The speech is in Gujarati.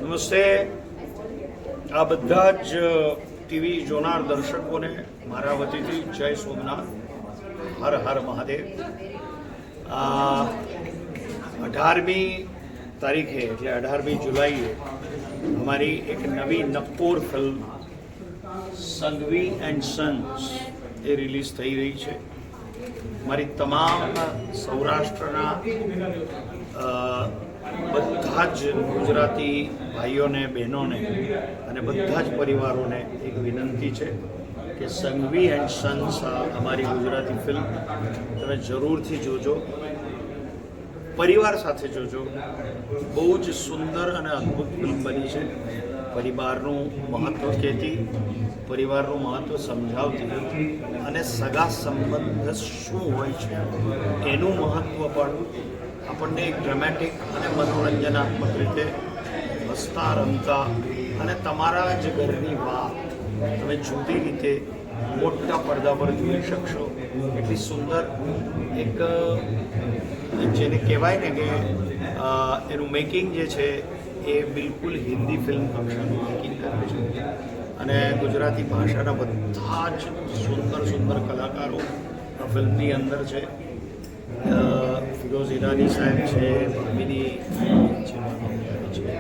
નમસ્તે. આ બધા જ ટીવી જોનાર દર્શકોને મારા વતીથી જય સોમનાથ, હર હર મહાદેવ. 18મી તારીખે એટલે 18મી જુલાઈએ અમારી એક નવી નક્કોર ફિલ્મ સંઘવી એન્ડ સન્સ એ રિલીઝ થઈ રહી છે. મારી તમામ સૌરાષ્ટ્રના બધા જ ગુજરાતી ભાઈઓને, બહેનોને અને બધા જ પરિવારોને એક વિનંતી છે કે સંઘવી એન્ડ સન્સ અમારી ગુજરાતી ફિલ્મ તમે જરૂરથી જોજો, પરિવાર સાથે જોજો. બહુ જ સુંદર અને અદ્ભુત ફિલ્મ બની છે. પરિવારનું મહત્ત્વ કહેતી, પરિવારનું મહત્ત્વ સમજાવતી અને સગા સંબંધ શું હોય છે એનું મહત્ત્વ પણ આપણને એક ડ્રામેટિક અને મનોરંજનાત્મક રીતે હસતા રમતા અને તમારા જ ઘરની વાત તમે જુદી રીતે મોટા પડદા પર જોઈ શકશો. એટલી સુંદર એક જેને કહેવાય ને કે એનું મેકિંગ જે છે એ બિલકુલ હિન્દી ફિલ્મ કક્ષાનું મેકિંગ કરે છે અને ગુજરાતી ભાષાના બધા જ સુંદર સુંદર કલાકારો આ ફિલ્મની અંદર છે. ફિરોઝ ઈરાની સાહેબ છે, ભામિની છે,